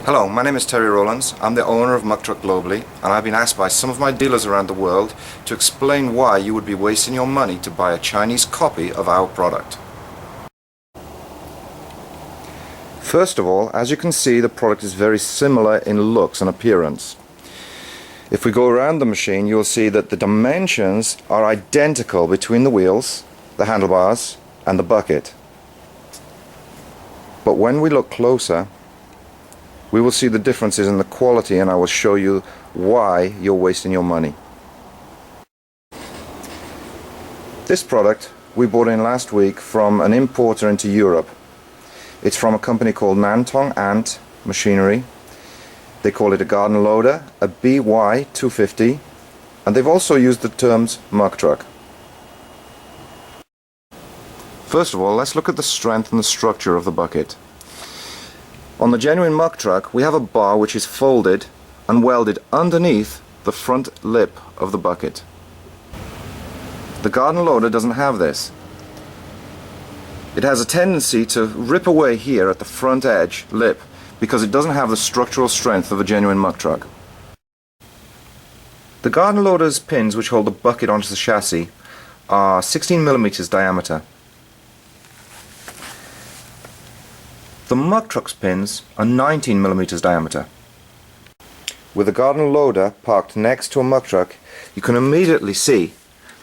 Hello, my name is Terry Rowlands. I'm the owner of Muck-Truck globally, and I've been asked by some of my dealers around the world to explain why you would be wasting your money to buy a Chinese copy of our product. First of all, as you can see, the product is very similar in looks and appearance. If we go around the machine, you'll see that the dimensions are identical between the wheels, the handlebars, and the bucket. But when we look closer, we will see the differences in the quality, and I will show you why you're wasting your money. This product we bought in last week from an importer into Europe. It's from a company called Nantong Ant Machinery. They call it a garden loader, a BY250, and they've also used the terms Muck-Truck. First of all, let's look at the strength and the structure of the bucket. On the genuine Muck-Truck, we have a bar which is folded and welded underneath the front lip of the bucket. The garden loader doesn't have this. It has a tendency to rip away here at the front edge lip because it doesn't have the structural strength of a genuine Muck-Truck. The garden loader's pins which hold the bucket onto the chassis are 16mm diameter. The Muck-Truck's pins are 19mm diameter. With a garden loader parked next to a Muck-Truck, you can immediately see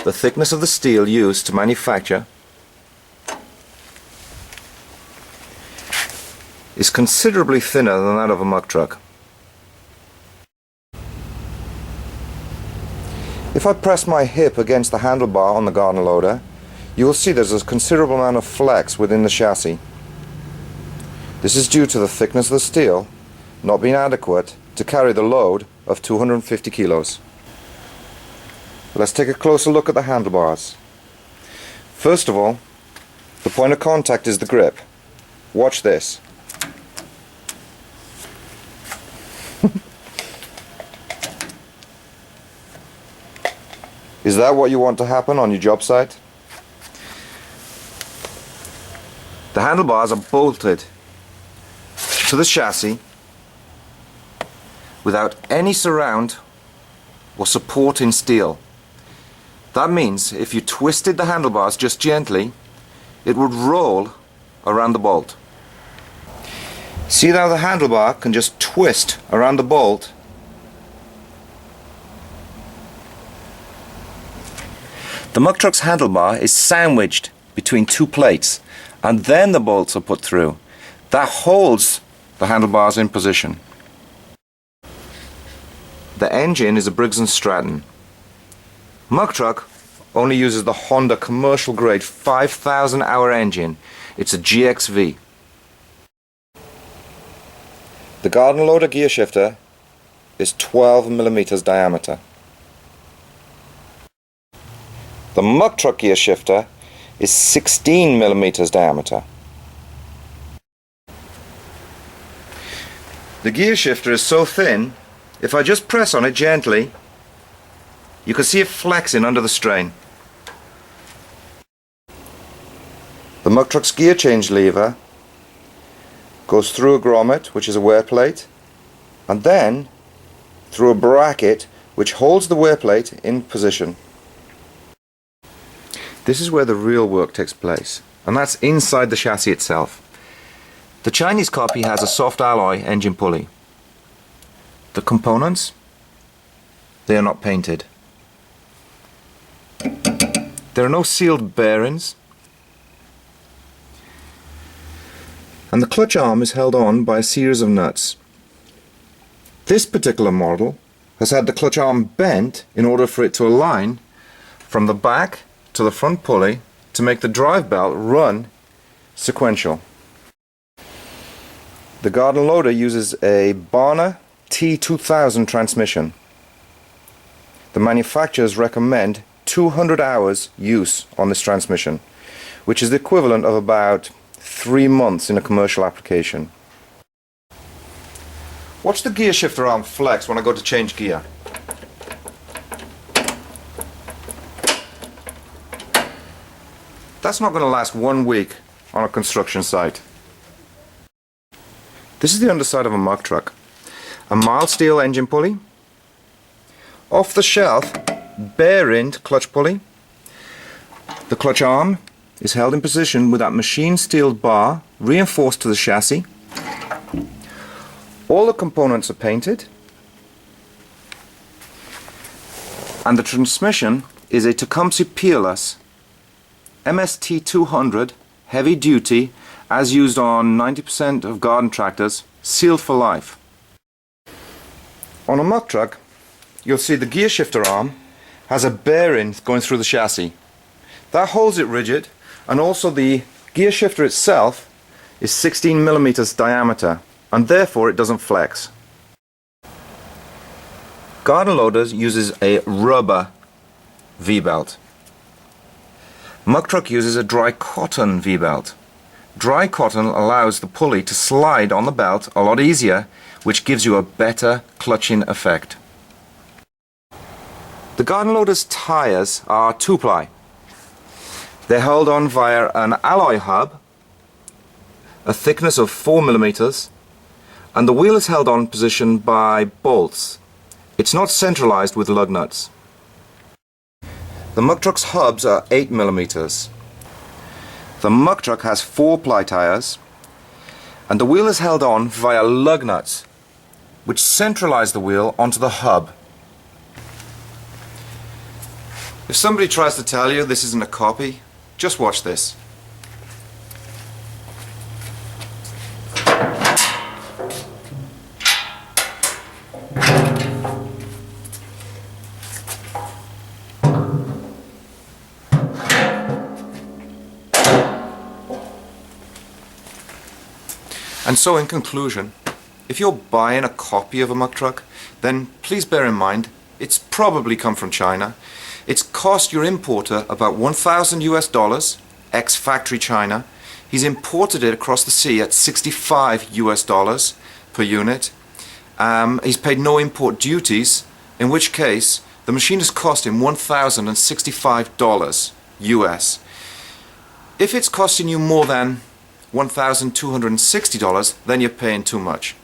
the thickness of the steel used to manufacture is considerably thinner than that of a Muck-Truck. If I press my hip against the handlebar on the garden loader, you will see there's a considerable amount of flex within the chassis. This is due to the thickness of the steel not being adequate to carry the load of 250 kilos. Let's take a closer look at the handlebars. First of all, the point of contact is the grip. Watch this. Is that what you want to happen on your job site? The handlebars are bolted to the chassis without any surround or support in steel. That means if you twisted the handlebars just gently, it would roll around the bolt. See how the handlebar can just twist around the bolt? The Muck-Truck's handlebar is sandwiched between two plates, and then the bolts are put through. That holds the handlebars in position. The engine is a Briggs & Stratton. Muck-Truck only uses the Honda commercial grade 5,000 hour engine. It's a GXV. The garden loader gear shifter is 12mm diameter. The Muck-Truck gear shifter is 16mm diameter. The gear shifter is so thin, if I just press on it gently, you can see it flexing under the strain. The Muck-Truck's gear change lever goes through a grommet, which is a wear plate, and then through a bracket which holds the wear plate in position. This is where the real work takes place, and that's inside the chassis itself. The Chinese copy has a soft alloy engine pulley. The components, they are not painted. There are no sealed bearings, and the clutch arm is held on by a series of nuts. This particular model has had the clutch arm bent in order for it to align from the back to the front pulley to make the drive belt run sequential. The garden loader uses a Barner T2000 transmission. The manufacturers recommend 200 hours use on this transmission, which is the equivalent of about 3 months in a commercial application. Watch the gear shifter arm flex when I go to change gear. That's not going to last 1 week on a construction site. This is the underside of a Muck-Truck. A mild steel engine pulley, off the shelf bear-end clutch pulley. The clutch arm is held in position with that machine steel bar reinforced to the chassis. All the components are painted, and the transmission is a Tecumseh Peerless MST 200 heavy duty, as used on 90% of garden tractors, sealed for life. On a Muck-Truck, you'll see the gear shifter arm has a bearing going through the chassis. That holds it rigid, and also the gear shifter itself is 16 millimeters diameter, and therefore it doesn't flex. Garden loaders uses a rubber V-belt. Muck-Truck uses a dry cotton V-belt. Dry cotton allows the pulley to slide on the belt a lot easier, which gives you a better clutching effect. The garden loader's tires are 2-ply. They're held on via an alloy hub, a thickness of 4 millimeters, and the wheel is held on position by bolts. It's not centralized with lug nuts. The Muck-Truck's hubs are 8 millimeters. The Muck-Truck has 4-ply tires, and the wheel is held on via lug nuts, which centralize the wheel onto the hub. If somebody tries to tell you this isn't a copy, just watch this. And so, in conclusion, if you're buying a copy of a Muck-Truck, then please bear in mind it's probably come from China. It's cost your importer about $1,000 ex-factory China. He's imported it across the sea at $65 per unit. He's paid no import duties, in which case the machine has cost him $1,065 US. If it's costing you more than $1,260, then you're paying too much.